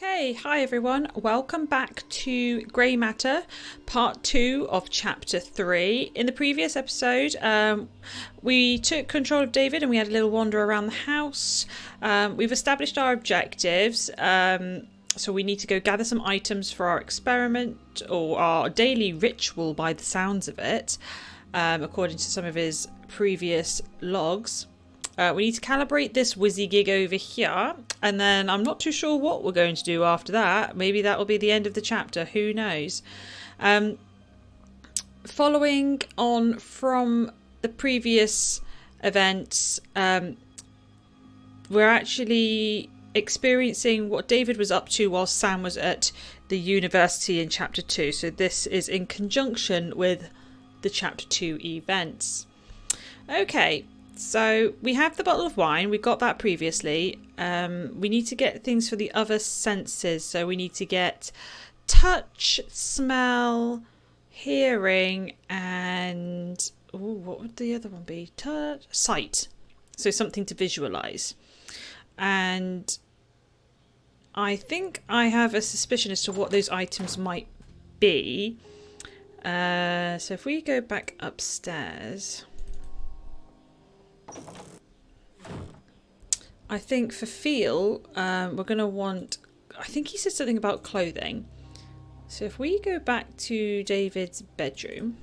Okay, hi everyone. Welcome back to Grey Matter, part 2 of chapter 3. In the previous episode, we took control of David and we had a little wander around the house. We've established our objectives, so we need to go gather some items for our experiment or our daily ritual by the sounds of it, according to some of his previous logs. We need to calibrate this whizzy gig over here, and then I'm not too sure what we're going to do after that. Maybe that will be the end of the chapter, who knows. Following on from the previous events, we're actually experiencing what David was up to while Sam was at the university in chapter 2. So this is in conjunction with the chapter 2 events. Okay. So we have the bottle of wine, we got that previously. We need to get things for the other senses. So we need to get touch, smell, hearing, and what would the other one be? Touch, sight. So something to visualize. And I think I have a suspicion as to what those items might be. So if we go back upstairs, I think for feel, we're going to want, I think he said something about clothing. So if we go back to David's bedroom,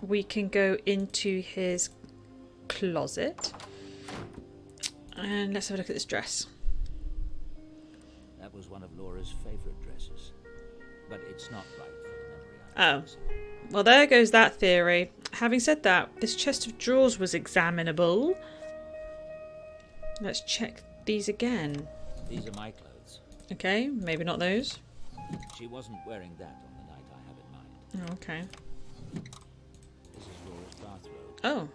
we can go into his closet and let's have a look at this dress. That was one of Laura's favourite dresses, but it's not right for the memory. Oh, well, there goes that theory. Having said that, this chest of drawers was examinable. Let's check these again. These are my clothes. Okay, maybe not those. She wasn't wearing that on the night I have in mind. Oh, okay. This is Laura's bathrobe. Oh.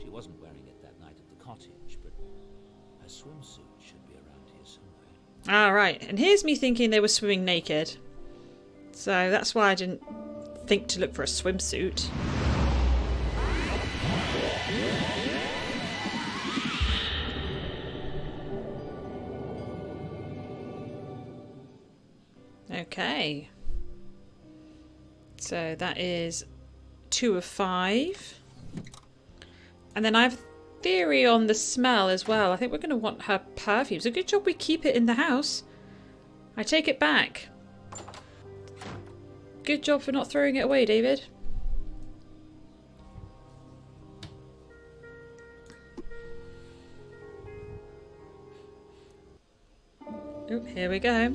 She wasn't wearing it that night at the cottage, but her swimsuit should be around here somewhere. Ah, right. And here's me thinking they were swimming naked. So that's why I didn't think to look for a swimsuit. Okay. So that is 2 of 5. And then I have a theory on the smell as well. I think we're going to want her perfumes. A good job we keep it in the house. I take it back. Good job for not throwing it away, David. Oh, here we go.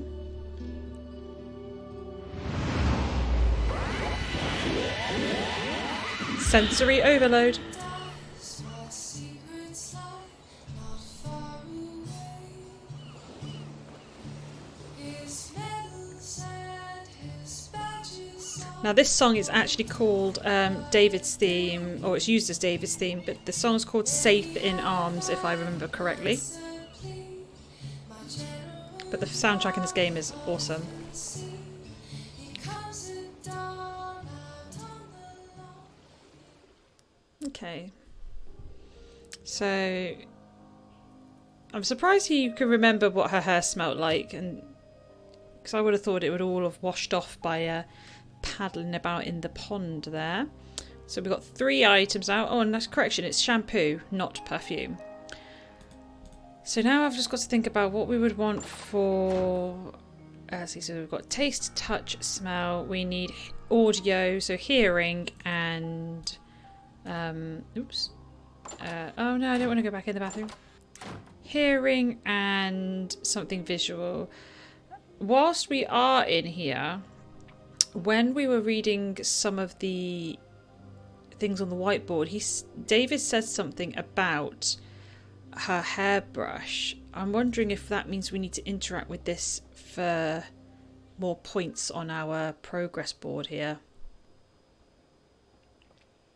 Sensory overload. Now this song is actually called David's theme, or it's used as David's theme, but the song is called Safe in Arms, if I remember correctly. But the soundtrack in this game is awesome. Okay. So I'm surprised he could remember what her hair smelled like, and because I would have thought it would all have washed off by paddling about in the pond there. So we've got 3 items out. Oh, and that's correction, it's shampoo, not perfume. So now I've just got to think about what we would want for... see, so we've got taste, touch, smell. We need audio, so hearing and... oops. Oh no, I don't want to go back in the bathroom. Hearing and something visual. Whilst we are in here, when we were reading some of the things on the whiteboard, David said something about her hairbrush. I'm wondering if that means we need to interact with this for more points on our progress board here.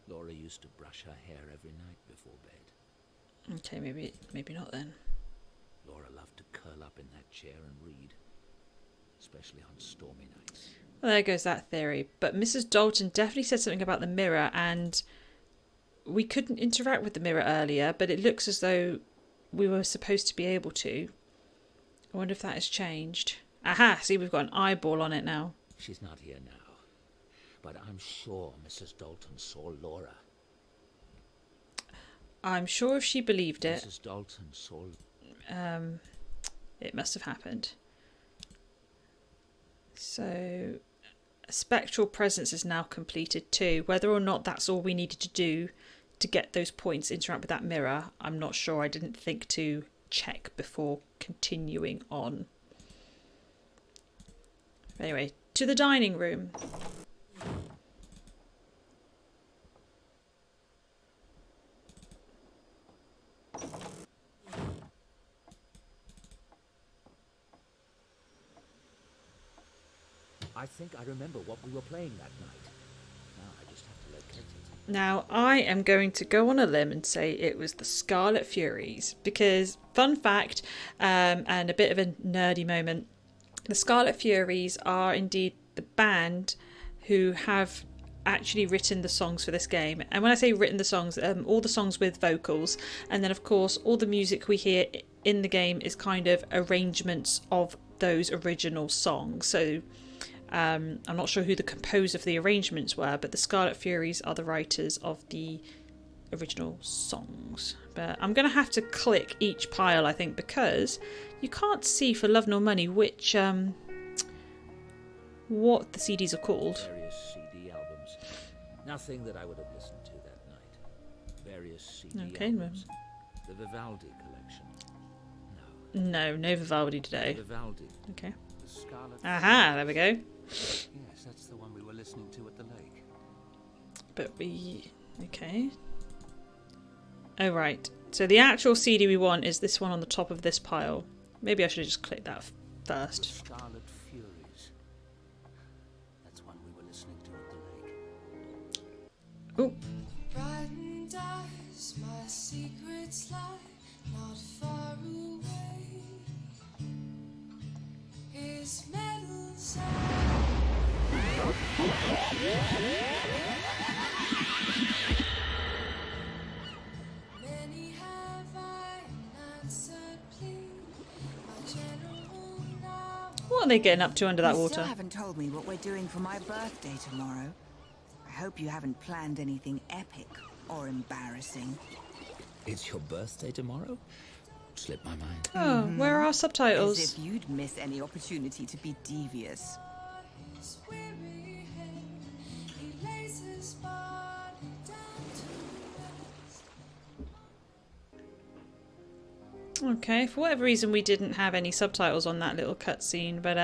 Laura used to brush her hair every night before bed. Okay, maybe not then. Laura loved to curl up in that chair and read, especially on stormy nights. Well, there goes that theory. But Mrs. Dalton definitely said something about the mirror, and we couldn't interact with the mirror earlier, but it looks as though we were supposed to be able to. I wonder if that has changed. Aha, see, we've got an eyeball on it now. She's not here now, but I'm sure Mrs. Dalton saw Laura. I'm sure if she believed it, Mrs. Dalton saw... it must have happened. So, a spectral presence is now completed too. Whether or not that's all we needed to do to get those points to interact with that mirror, I'm not sure. I didn't think to check before continuing on. Anyway, to the dining room. I think I remember what we were playing that night. Now I just have to locate it. Now, I am going to go on a limb and say it was the Scarlet Furies, because, fun fact, and a bit of a nerdy moment, the Scarlet Furies are indeed the band who have actually written the songs for this game. And when I say written the songs, all the songs with vocals, and then of course all the music we hear in the game is kind of arrangements of those original songs. So I'm not sure who the composer for the arrangements were, but the Scarlet Furies are the writers of the original songs. But I'm going to have to click each pile, I think, because you can't see for love nor money which what the CDs are called. Various CD albums. Nothing that I would have listened to that night. Various CD albums. The Vivaldi collection. No Vivaldi today. Vivaldi. Okay. The Scarlet. Aha, there we go. Yes, that's the one we were listening to at the lake. But okay. Oh, right. So the actual CD we want is this one on the top of this pile. Maybe I should have just clicked that first. The Scarlet Furies. That's one we were listening to at the lake. Oh. Brightened eyes, my secrets lie not far away. His metal sound. Many have I answered plea. My general now. What are they getting up to under that You water? still haven't told me what we're doing for my birthday tomorrow. I hope you haven't planned anything epic or embarrassing. It's your birthday tomorrow? Slipped my mind. Oh, where are our As subtitles? if you'd miss any opportunity to be devious. His weary head, he lays his body down to rest. Okay, for whatever reason we didn't have any subtitles on that little cutscene, but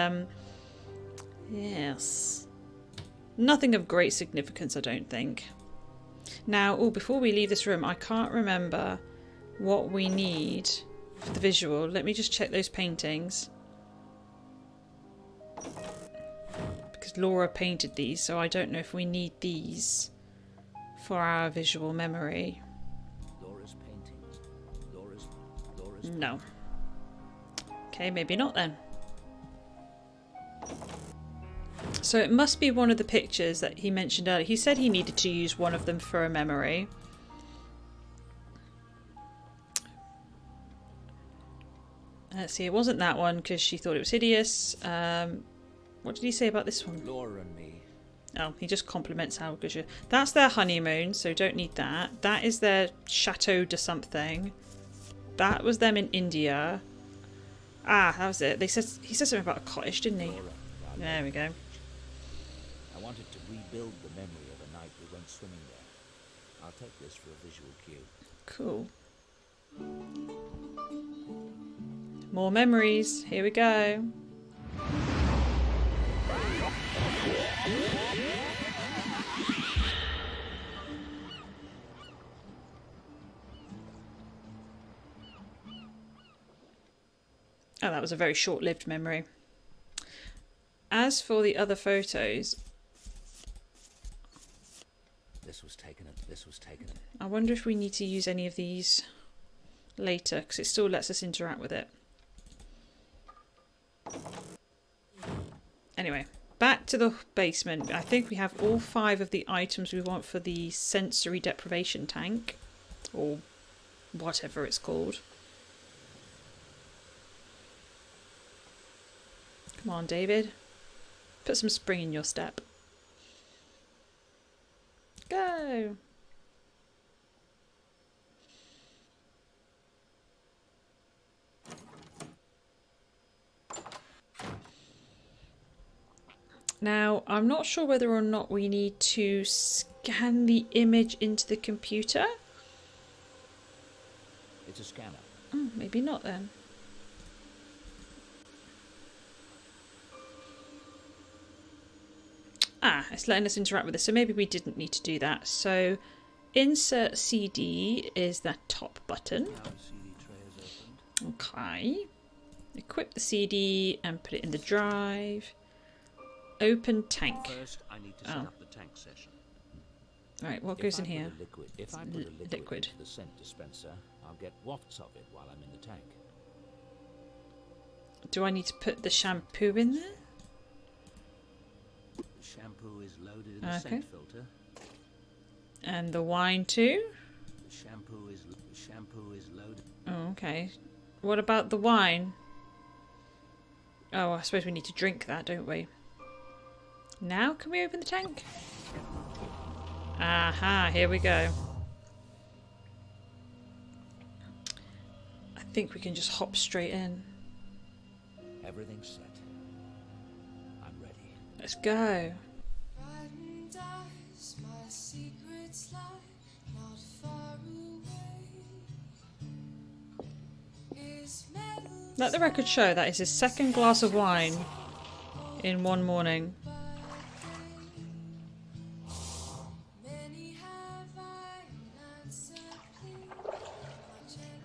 yes. Nothing of great significance, I don't think. Now, before we leave this room, I can't remember what we need for the visual. Let me just check those paintings. Because Laura painted these, so I don't know if we need these for our visual memory. Laura's paintings. Laura's No. Okay, maybe not then. So it must be one of the pictures that he mentioned earlier. He said he needed to use one of them for a memory. Let's see, it wasn't that one because she thought it was hideous. What did he say about this one? Laura and me. Oh, he just compliments how good you... That's their honeymoon, so don't need that. That is their chateau de something. That was them in India. Ah, that was it. He said something about a cottage, didn't he? Laura, There we go. I wanted to rebuild the memory of the night we went swimming there. I'll take this for a visual cue. Cool. More memories. Here we go. Oh, that was a very short-lived memory. As for the other photos, This was taken. I wonder if we need to use any of these later, because it still lets us interact with it. Anyway, back to the basement. I think we have all 5 of the items we want for the sensory deprivation tank. Or whatever it's called. Come on, David. Put some spring in your step. Go! Now, I'm not sure whether or not we need to scan the image into the computer. It's a scanner. Oh, maybe not then. Ah, it's letting us interact with this, so maybe we didn't need to do that. So, insert CD is that top button. Okay. Equip the CD and put it in the drive. Open tank. First, I need to set up the tank session. Right, what goes in here? If I put a liquid into the scent dispenser, I'll get wafts of it while I'm in the tank. Do I need to put the shampoo in there? The shampoo is loaded in the scent filter. And the wine too? The shampoo is loaded. Oh, okay. What about the wine? Oh, I suppose we need to drink that, don't we? Now, can we open the tank? Aha, here we go. I think we can just hop straight in. Everything's set. I'm ready. Let's go. Brighten dies, my secrets lie not far away. His metal Let the record show that is his second glass of wine in one morning. many have I not simply my general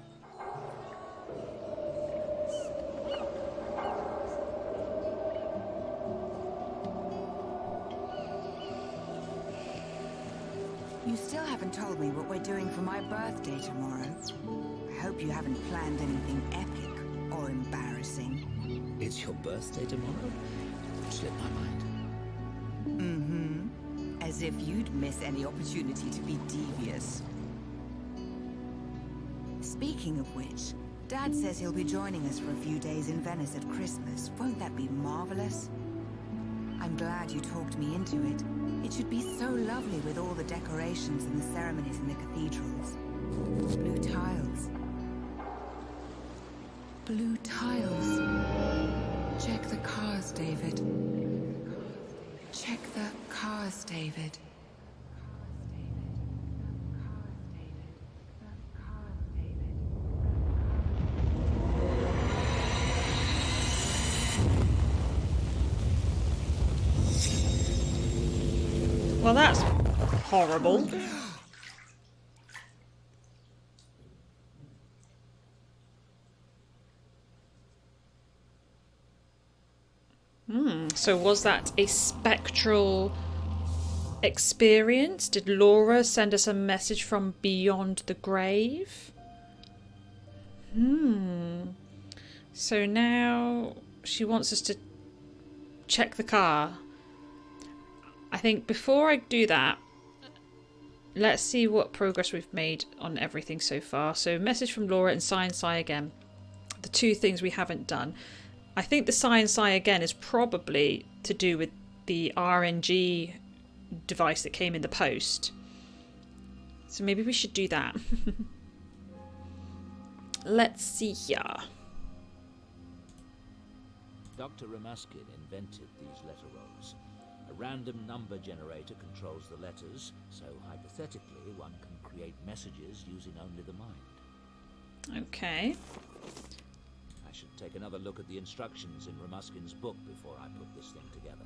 You still haven't told me what we're doing for my birthday tomorrow. I hope you haven't planned anything epic or embarrassing. It's your birthday tomorrow? Slipped my mind. Mm-hmm. As if you'd miss any opportunity to be devious. Speaking of which, Dad says he'll be joining us for a few days in Venice at Christmas. Won't that be marvelous? I'm glad you talked me into it. It should be so lovely with all the decorations and the ceremonies in the cathedrals. Blue tiles. Blue tiles. Check the cars, David. Check the cars, David. Well, that's horrible. So was that a spectral experience? Did Laura send us a message from beyond the grave? So now she wants us to check the car. I think before I do that, let's see what progress we've made on everything so far. So message from Laura and Sigh and Sigh again. The two things we haven't done. I think the Sigh and Sigh again is probably to do with the RNG device that came in the post. So maybe we should do that. Let's see here. Dr. Ramuskin invented these letter rolls. A random number generator controls the letters, so hypothetically one can create messages using only the mind. Okay. I should take another look at the instructions in Ramuskin's book before I put this thing together.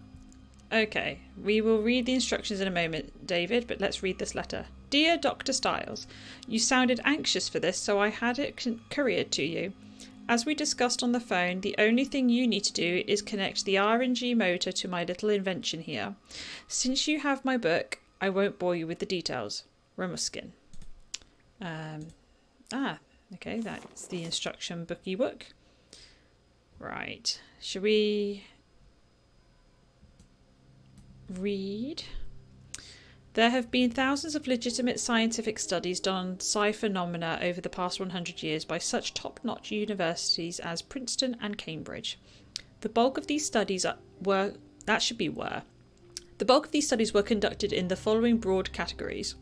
Okay, we will read the instructions in a moment, David, but let's read this letter. Dear Dr. Styles, you sounded anxious for this, so I had it couriered to you. As we discussed on the phone, the only thing you need to do is connect the RNG motor to my little invention here. Since you have my book, I won't bore you with the details. Ramuskin. Okay, that's the instruction bookie book. Right, should we... read. There have been thousands of legitimate scientific studies done on psi phenomena over the past 100 years by such top-notch universities as Princeton and Cambridge. The bulk of these studies were conducted in the following broad categories.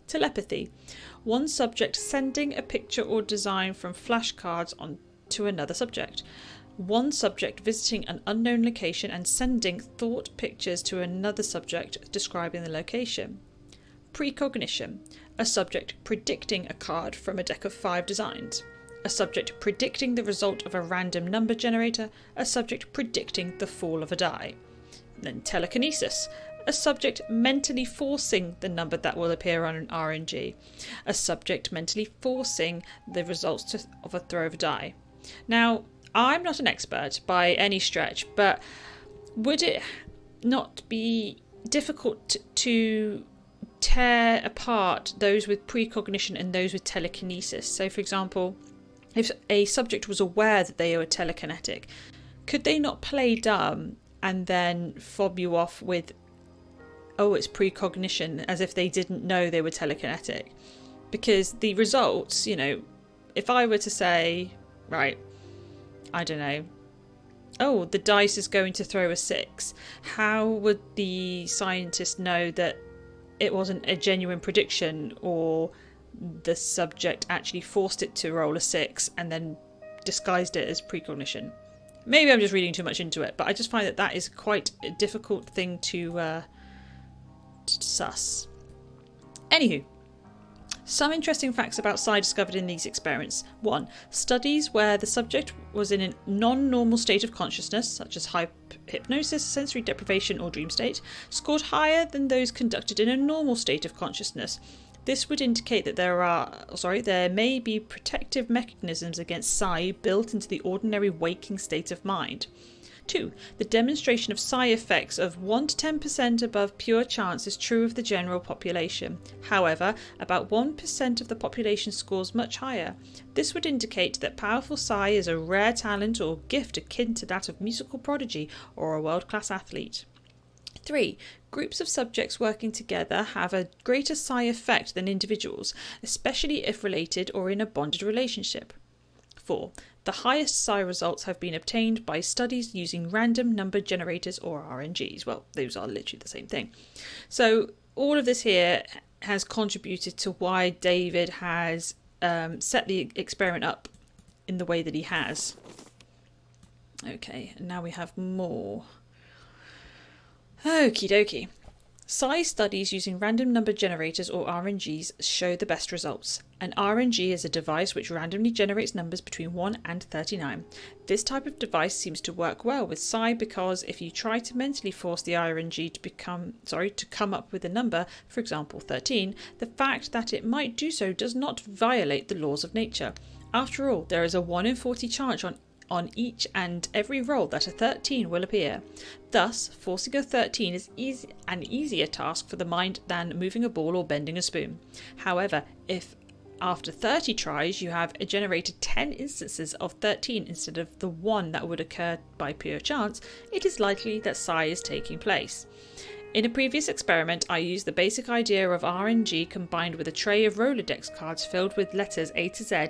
Telepathy. One subject sending a picture or design from flashcards on to another subject. One subject visiting an unknown location and sending thought pictures to another subject describing the location. Precognition. A subject predicting a card from a deck of 5 designs. A subject predicting the result of a random number generator. A subject predicting the fall of a die. Then telekinesis. A subject mentally forcing the number that will appear on an RNG. A subject mentally forcing the results of a throw of a die. Now, I'm not an expert by any stretch, but would it not be difficult to tear apart those with precognition and those with telekinesis? So, for example, if a subject was aware that they were telekinetic, could they not play dumb and then fob you off with, oh, it's precognition, as if they didn't know they were telekinetic? Because the results, if I were to say, right, I don't know, oh, the dice is going to throw a 6, how would the scientist know that it wasn't a genuine prediction, or the subject actually forced it to roll a 6 and then disguised it as precognition? Maybe I'm just reading too much into it, but I just find that is quite a difficult thing to suss. Anywho, some interesting facts about psi discovered in these experiments. 1. Studies where the subject was in a non-normal state of consciousness, such as hypnosis, sensory deprivation or dream state, scored higher than those conducted in a normal state of consciousness. This would indicate that there may be protective mechanisms against psi built into the ordinary waking state of mind. 2. The demonstration of psi effects of 1 to 10% above pure chance is true of the general population. However, about 1% of the population scores much higher. This would indicate that powerful psi is a rare talent or gift akin to that of musical prodigy or a world-class athlete. 3. Groups of subjects working together have a greater psi effect than individuals, especially if related or in a bonded relationship. 4. The highest psi results have been obtained by studies using random number generators or RNGs. Well, those are literally the same thing. So all of this here has contributed to why David has set the experiment up in the way that he has. Okay, and now we have more. Okie dokie. Psi studies using random number generators or RNGs show the best results. An RNG is a device which randomly generates numbers between 1 and 39. This type of device seems to work well with psi because if you try to mentally force the RNG to come up with a number, for example 13, the fact that it might do so does not violate the laws of nature. After all, there is a 1 in 40 chance on each and every roll that a 13 will appear. Thus, forcing a 13 is an easier task for the mind than moving a ball or bending a spoon. However, if after 30 tries you have generated 10 instances of 13 instead of the 1 that would occur by pure chance, it is likely that psi is taking place. In a previous experiment, I used the basic idea of RNG combined with a tray of Rolodex cards filled with letters A to Z,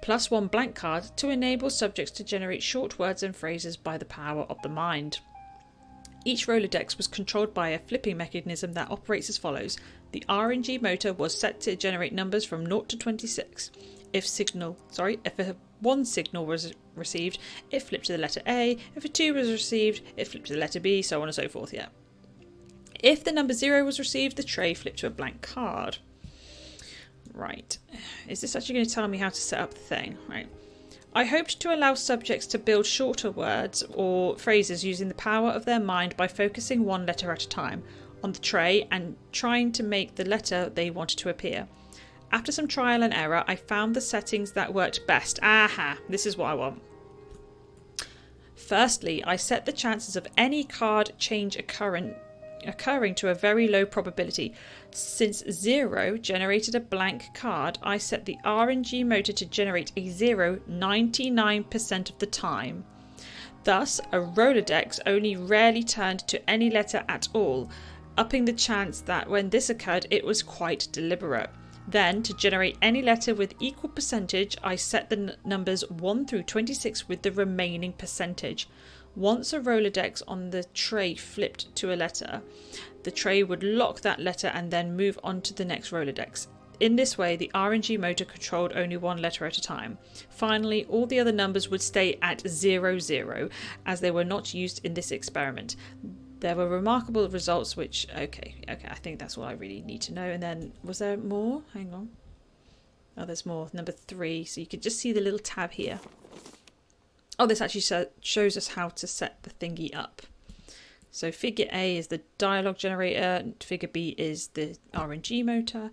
plus 1 blank card to enable subjects to generate short words and phrases by the power of the mind. Each Rolodex was controlled by a flipping mechanism that operates as follows. The RNG motor was set to generate numbers from 0 to 26. If a 1 signal was received, it flipped to the letter A. If a 2 was received, it flipped to the letter B, so on and so forth, yeah. If the number 0 was received, the tray flipped to a blank card. Right. Is this actually going to tell me how to set up the thing? Right. I hoped to allow subjects to build shorter words or phrases using the power of their mind by focusing 1 letter at a time on the tray and trying to make the letter they wanted to appear. After some trial and error, I found the settings that worked best. Aha, this is what I want. Firstly, I set the chances of any card change occurring to a very low probability. Since 0 generated a blank card, I set the RNG motor to generate a 0 99% of the time. Thus, a Rolodex only rarely turned to any letter at all, upping the chance that when this occurred it was quite deliberate. Then, to generate any letter with equal percentage, I set the numbers 1 through 26 with the remaining percentage. Once a Rolodex on the tray flipped to a letter, the tray would lock that letter and then move on to the next Rolodex. In this way, the RNG motor controlled only one letter at a time. Finally, all the other numbers would stay at 00, as they were not used in this experiment. There were remarkable results which... Okay, I think that's all I really need to know. And then, was there more? Hang on. Oh, there's more. Number 3. So you can just see the little tab here. Oh, this actually shows us how to set the thingy up. So figure A is the dialogue generator. Figure B is the RNG motor.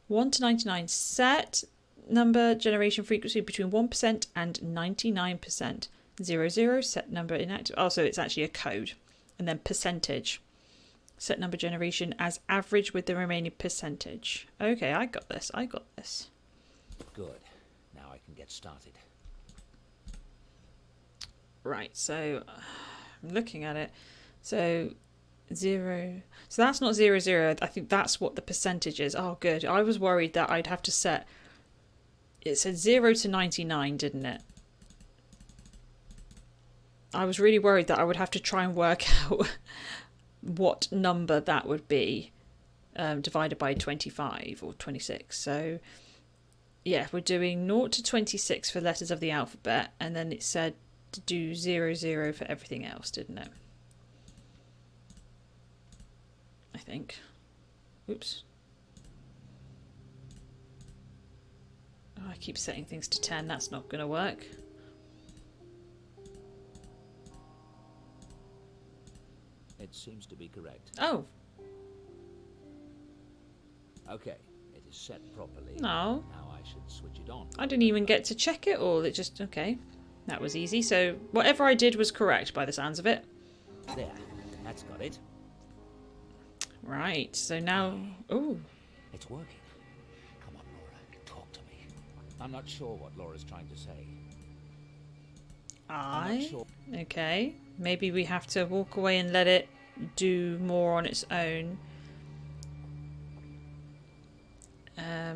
1 to 99 set number generation frequency between 1% and 99%. 00 set number inactive. Oh, so it's actually a code. And then percentage. Set number generation as average with the remaining percentage. Okay, I got this. Good. Now I can get started. Right, so I'm looking at it. So 0. So that's not 00. I think that's what the percentage is. Oh, good. I was worried that I'd have to set... It said 0 to 99, didn't it? I was really worried that I would have to try and work out what number that would be divided by 25 or 26. So, yeah, we're doing 0 to 26 for letters of the alphabet, and then it said to do 00 for everything else, didn't it? I think. Oops. Oh, I keep setting things to 10. That's not going to work. It seems to be correct. Oh. Okay, it is set properly. No. Now I should switch it on. I didn't even get to check it all. It just... Okay. That was easy. So whatever I did was correct by the sounds of it. There. That's got it. Right. So now... Oh. It's working. Come on, Laura. Talk to me. I'm not sure what Laura's trying to say. I'm not sure. Okay. Maybe we have to walk away and let it do more on its own.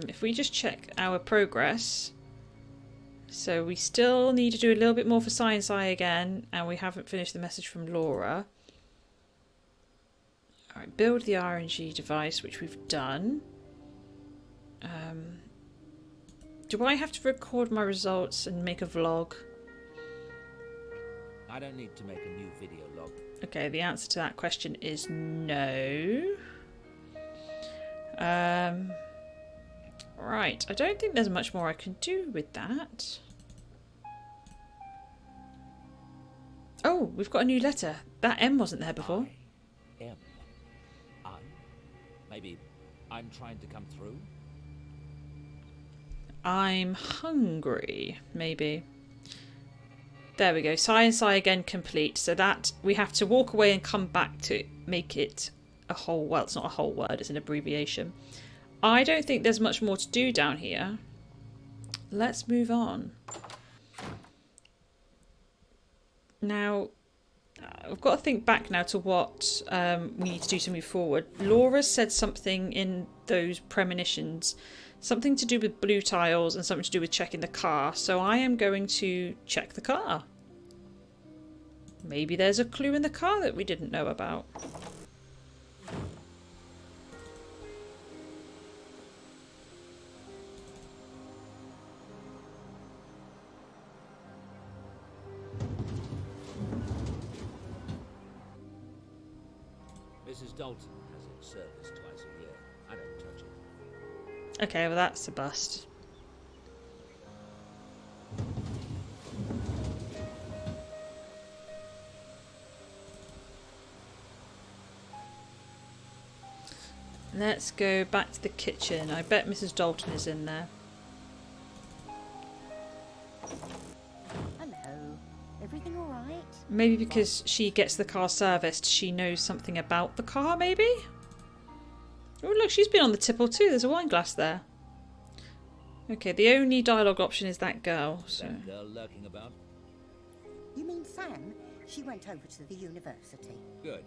If we just check our progress. So we still need to do a little bit more for Science Eye again. And we haven't finished the message from Laura. Alright, build the RNG device, which we've done. Do I have to record my results and make a vlog? I don't need to make a new video log. Okay, the answer to that question is no. Right, I don't think there's much more I can do with that. Oh, we've got a new letter. That M wasn't there before. M. I. Maybe I'm trying to come through? I'm hungry, maybe. There we go. Science Eye again complete. So that we have to walk away and come back to make it a whole... Well, it's not a whole word. It's an abbreviation. I don't think there's much more to do down here. Let's move on. Now, I've got to think back now to what we need to do to move forward. Laura said something in those premonitions. Something to do with blue tiles and something to do with checking the car. So I am going to check the car. Maybe there's a clue in the car that we didn't know about. Mrs. Dalton has it serviced twice a year. I don't touch it. Okay, well that's a bust. Let's go back to the kitchen. I bet Mrs. Dalton is in there. Hello. Everything all right? Maybe because she gets the car serviced, she knows something about the car, maybe? Oh, look, she's been on the tipple too. There's a wine glass there. Okay, the only dialogue option is that girl. So. That girl lurking about? You mean Sam? She went over to the university. Good.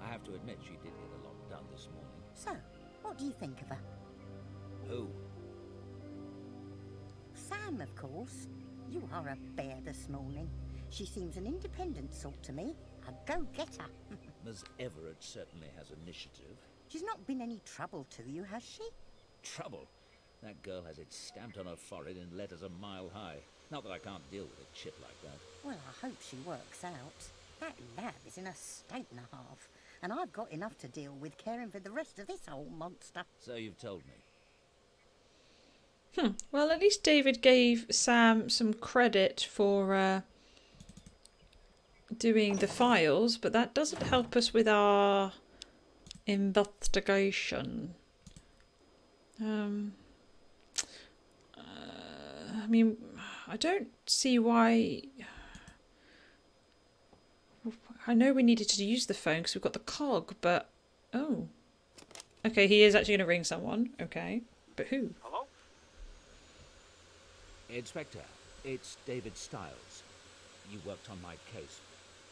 I have to admit she did get a lot done this morning. So, what do you think of her? Who? Sam, of course. You are a bear this morning. She seems an independent sort to me. A go-getter. Ms. Everett certainly has initiative. She's not been any trouble to you, has she? Trouble? That girl has it stamped on her forehead in letters a mile high. Not that I can't deal with a chip like that. Well, I hope she works out. That lab is in a state and a half, and I've got enough to deal with caring for the rest of this old monster. So you've told me. Well, at least David gave Sam some credit for doing the files, but that doesn't help us with our investigation. I mean, I don't see why... I know we needed to use the phone because we've got the cog, but... Oh. Okay, he is actually going to ring someone. Okay. But who? Hello? Inspector, it's David Stiles. You worked on my case.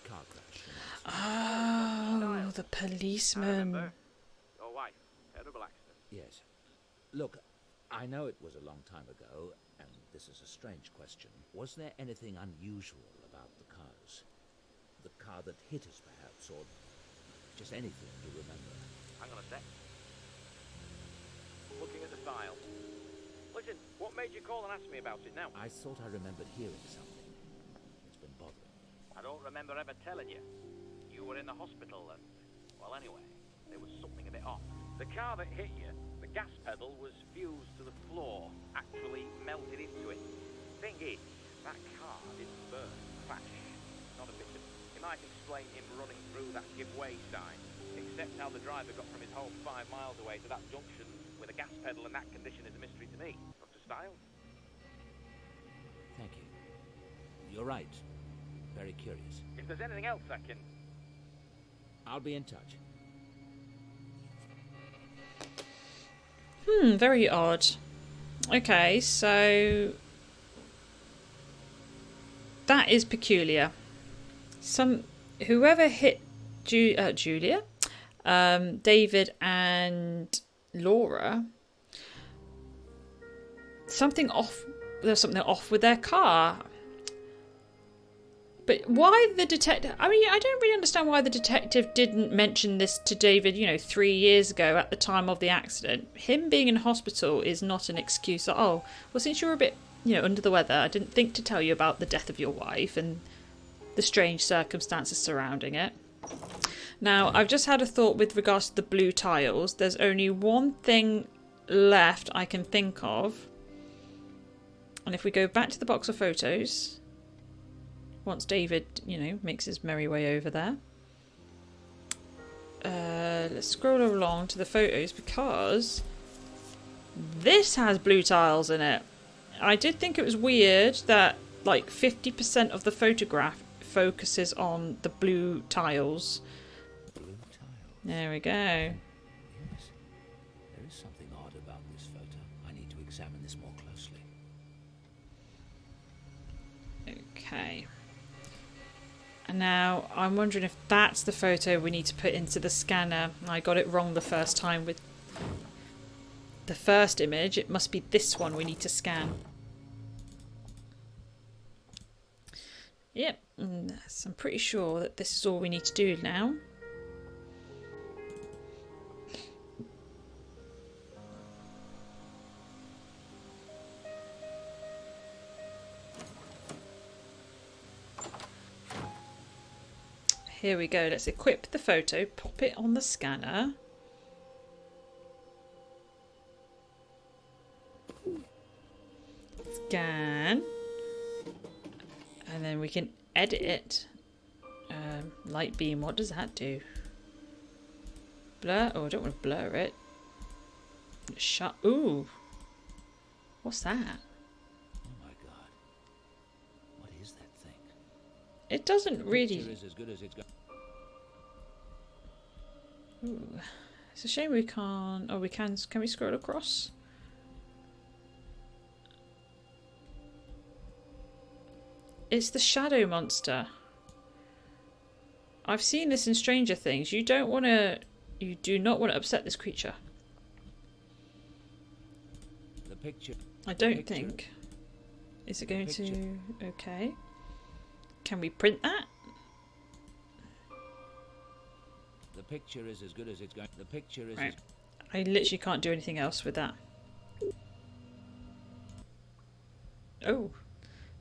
Car crash. Oh, the I policeman. remember. Your wife. Terrible accident. Yes. Look, I know it was a long time ago, and this is a strange question. Was there anything unusual about the cars? The car that hit us, perhaps, or just anything you remember? Hang on a sec. Looking at the file. Listen, what made you call and ask me about it now? I thought I remembered hearing something. It's been bothering. I don't remember ever telling you. You were in the hospital and... Well, anyway, there was something a bit off. The car that hit you, the gas pedal was fused to the floor, actually melted into it. Thing is, that car didn't burn, crash. Not a bit of... You might explain him running through that give way sign, except how the driver got from his home 5 miles away to that junction with a gas pedal in that condition is a mystery to me. Dr. Stiles? Thank you. You're right. Very curious. If there's anything else I can... I'll be in touch. Very odd. Okay, so... That is peculiar. Whoever hit Julia, David and Laura, there's something off with their car. But why the detective... I mean, I don't really understand why the detective didn't mention this to David, 3 years ago at the time of the accident. Him being in hospital is not an excuse. Oh, well, since you're a bit, under the weather, I didn't think to tell you about the death of your wife and the strange circumstances surrounding it. Now, I've just had a thought with regards to the blue tiles. There's only one thing left I can think of. And if we go back to the box of photos... Once David, makes his merry way over there. Let's scroll along to the photos because this has blue tiles in it. I did think it was weird that like 50% of the photograph focuses on the blue tiles. Blue tile. There we go. Yes. There is something odd about this photo. I need to examine this more closely. Okay. And now I'm wondering if that's the photo we need to put into the scanner. I got it wrong the first time with the first image. It must be this one we need to scan. Yep, I'm pretty sure that this is all we need to do now. Here we go, let's equip the photo, pop it on the scanner. Scan. And then we can edit it. Light beam, what does that do? Blur? Oh, I don't want to blur it. Shut. Ooh. What's that? Oh my god. What is that thing? It doesn't really... Picture is as good as it's got. Ooh. It's a shame we can't... Oh, we can... Can we scroll across? It's the shadow monster. I've seen this in Stranger Things. You do not want to upset this creature. The picture. I don't think. Is it going to... Okay. Can we print that? The picture is as good as it's going. The picture is. Right. I literally can't do anything else with that. Oh.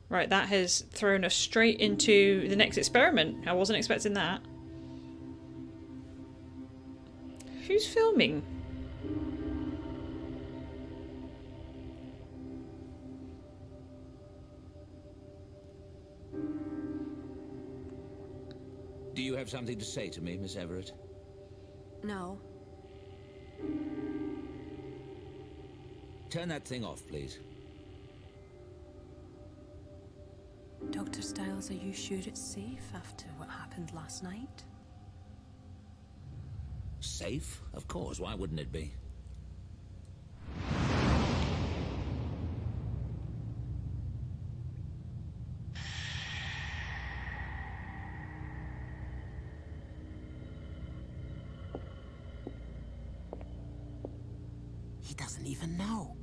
Right, that has thrown us straight into the next experiment. I wasn't expecting that. Who's filming? Do you have something to say to me, Miss Everett? No. Turn that thing off, please. Dr. Styles, are you sure it's safe after what happened last night? Safe? Of course. Why wouldn't it be? He doesn't even know.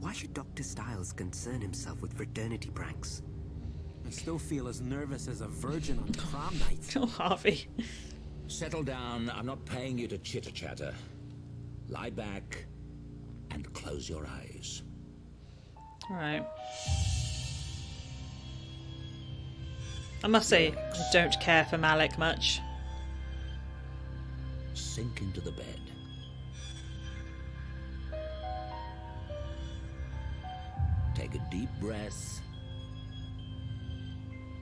Why should Dr. Styles concern himself with fraternity pranks? I still feel as nervous as a virgin on prom night. Oh, Harvey. Settle down. I'm not paying you to chitter-chatter. Lie back and close your eyes. Right. I must say, I don't care for Malik much. Sink into the bed. Take a deep breath.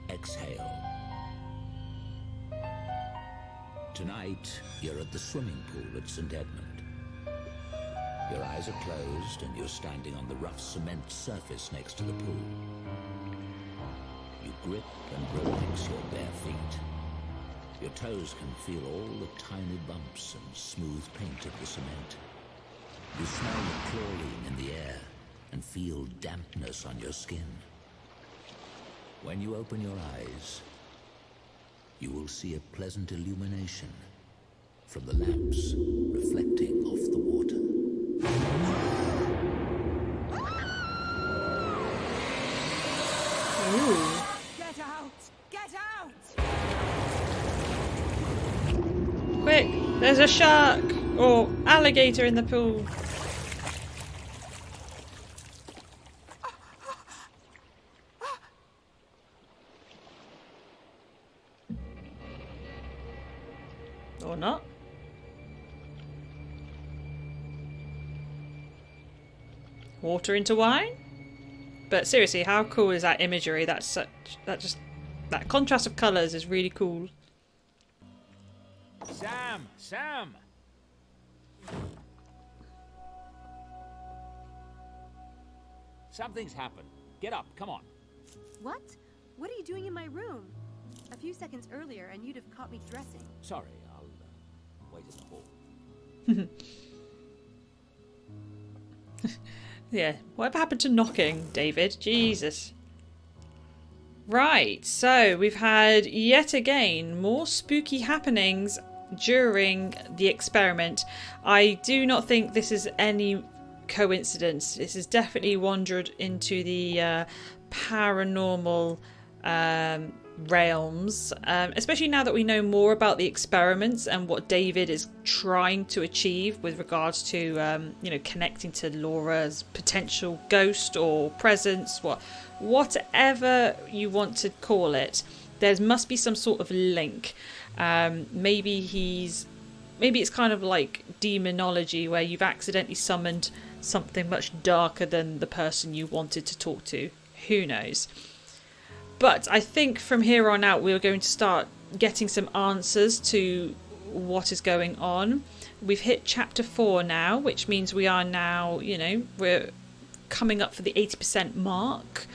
Exhale. Tonight, you're at the swimming pool at St. Edmund. Your eyes are closed and you're standing on the rough cement surface next to the pool. You grip and relax your bare feet. Your toes can feel all the tiny bumps and smooth paint of the cement. You smell the chlorine in the air and feel dampness on your skin. When you open your eyes, you will see a pleasant illumination from the lamps reflecting off the water. Ooh. Get out! Get out! Quick! There's a shark! Or alligator in the pool. Or not. Water into wine? But seriously, how cool is that imagery? That contrast of colours is really cool. Sam! Something's happened. Get up, come on. What? What are you doing in my room? A few seconds earlier and you'd have caught me dressing. Sorry, I'll wait in the hall. Yeah, whatever happened to knocking, David? Jesus. Right, so we've had yet again more spooky happenings during the experiment. I do not think this is any coincidence. This has definitely wandered into the paranormal realms, especially now that we know more about the experiments and what David is trying to achieve with regards to connecting to Laura's potential ghost or presence, whatever you want to call it. There must be some sort of link. Maybe it's kind of like demonology, where you've accidentally summoned something much darker than the person you wanted to talk to. Who knows? But I think from here on out, we're going to start getting some answers to what is going on. We've hit chapter 4 now, which means we are now, we're coming up for the 80% mark.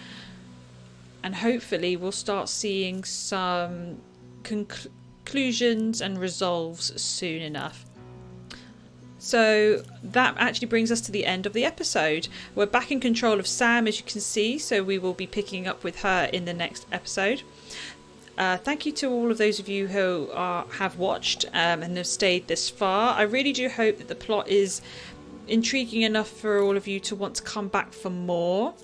And hopefully we'll start seeing some conclusions and resolves soon enough. So that actually brings us to the end of the episode. We're back in control of Sam, as you can see, so we will be picking up with her in the next episode. Thank you to all of those of you who have watched and have stayed this far. I really do hope that the plot is intriguing enough for all of you to want to come back for more.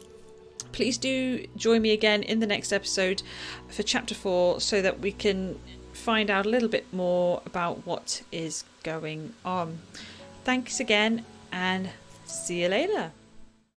Please do join me again in the next episode for chapter 4 so that we can find out a little bit more about what is going on. Thanks again and see you later.